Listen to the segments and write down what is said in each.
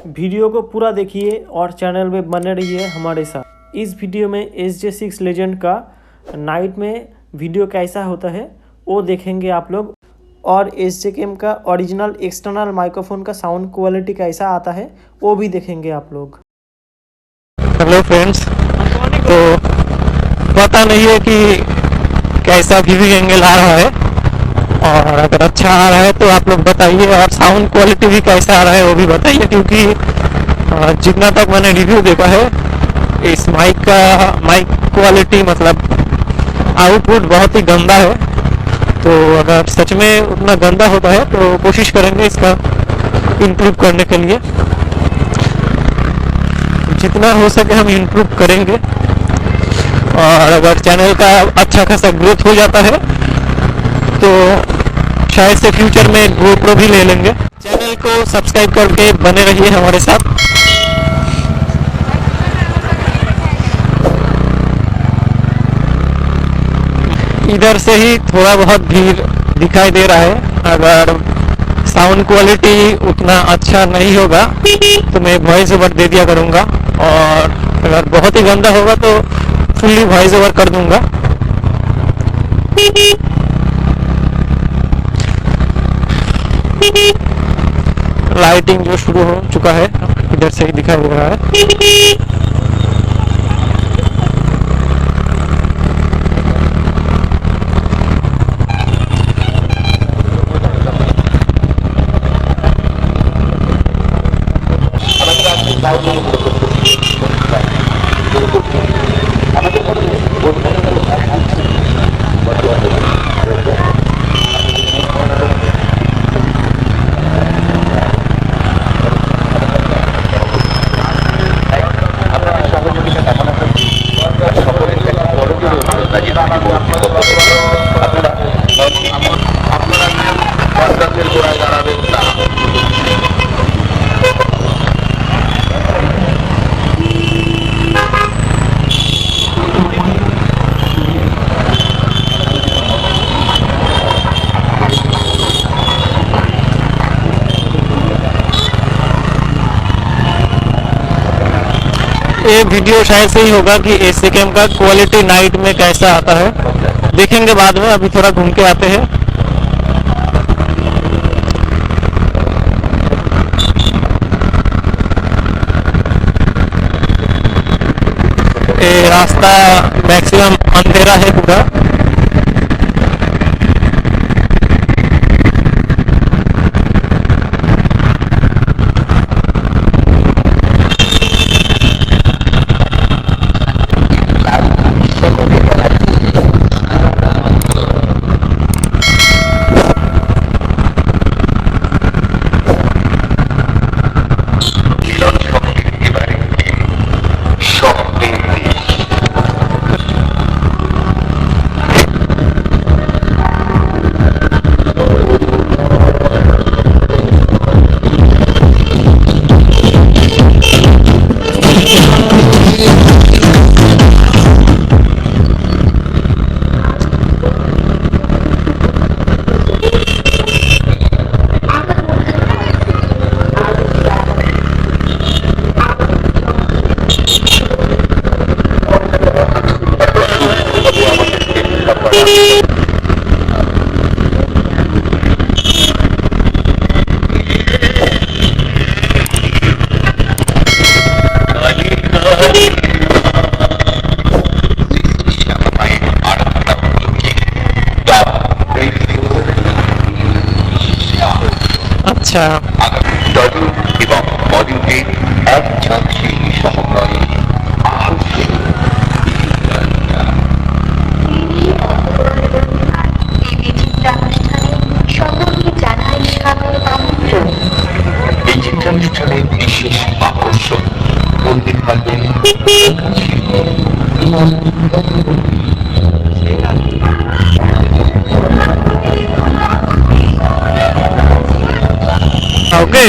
Video को पूरा देखिए और चैनल में बने रहिए हमारे साथ। इस वीडियो में Sj6 लेजेंड का नाइट में वीडियो कैसा होता है वो देखेंगे आप लोग, और Sjcam का ओरिजिनल एक्सटर्नल माइक्रोफोन का साउंड क्वालिटी कैसा आता है वो भी देखेंगे आप लोग। हेलो फ्रेंड्स, तो पता नहीं है कि कैसा व्यूइंग एंगल आ रहा है, और अगर अच्छा आ रहा है तो आप लोग बताइए, और साउंड क्वालिटी भी कैसा आ रहा है वो भी बताइए, क्योंकि जितना तक मैंने रिव्यू देखा है इस माइक क्वालिटी मतलब आउटपुट बहुत ही गंदा है। तो अगर सच में उतना गंदा होता है तो कोशिश करेंगे इसका इम्प्रूव करने के लिए, जितना हो सके हम इम्प्रूव करेंगे। और अगर चैनल का अच्छा खासा ग्रोथ हो जाता है तो शायद से फ्यूचर में GoPro भी ले लेंगे। चैनल को सब्सक्राइब करके बने रहिए हमारे साथ। इधर से ही थोड़ा बहुत भीड़ दिखाई दे रहा है। अगर साउंड क्वालिटी उतना अच्छा नहीं होगा तो मैं वॉइस ओवर दे दिया करूँगा, और अगर बहुत ही गंदा होगा तो फुल्ली वॉइस ओवर कर दूंगा। लाइटिंग जो शुरू हो चुका है इधर से ही दिखाई दे रहा है। ये वीडियो शायद से ही होगा कि Sjcam का क्वालिटी नाइट में कैसा आता है, देखेंगे बाद में। अभी थोड़ा घूम के आते हैं। ये रास्ता मैक्सिमम अंधेरा है पूरा। अच्छा, এবং বলিউডে এক ঝাঁক শিল্পী সমন্বয়ে এই চিত্রানুষ্ঠানের বিশেষ আকর্ষণ বলতে পারবেন ओके।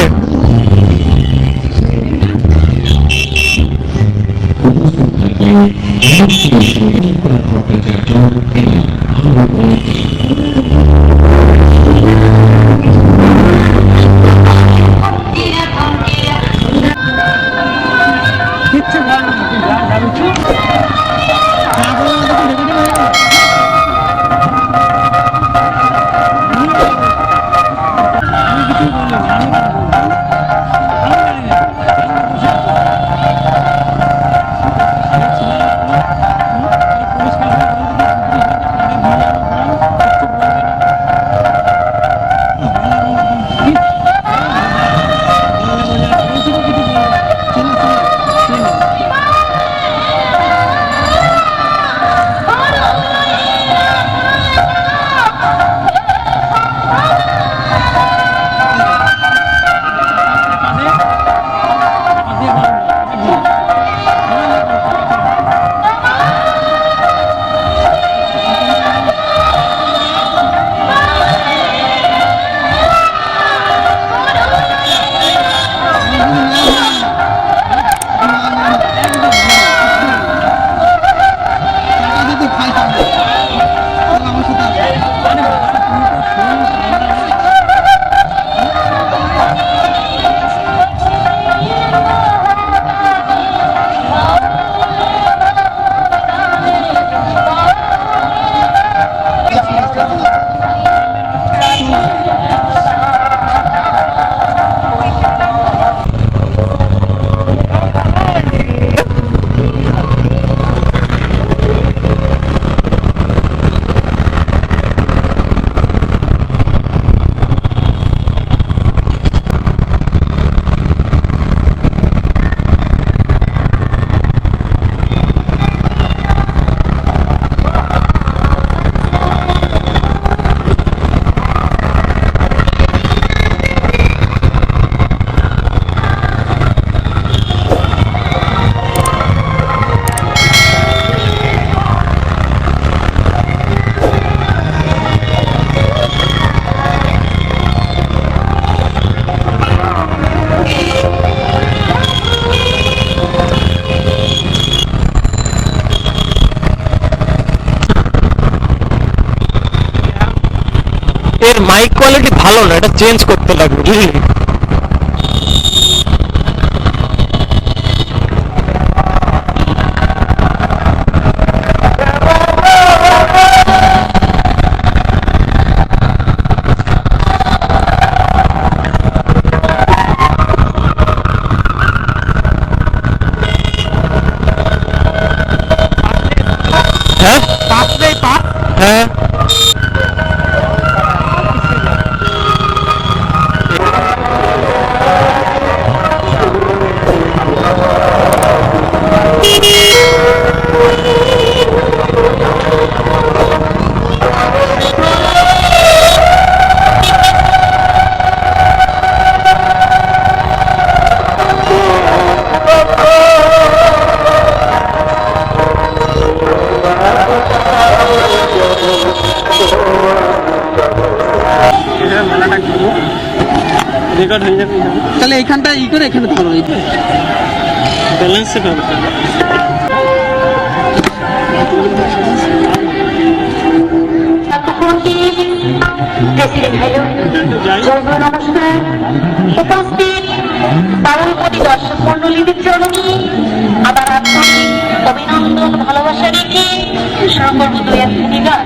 ভালো না, এটা চেঞ্জ করতে লাগবে, বুঝলি? হ্যাঁ হ্যাঁ রেকর্ড হয়ে যাবে তাহলে এখানটা ই করে এখানে ধরো, ব্যালেন্সে পাবে। দর্শক মন্ডলীদের চরণে আবার আন্তরিক অভিনন্দন ভালোবাসা রেখে শুরু করবো 2-1 গান।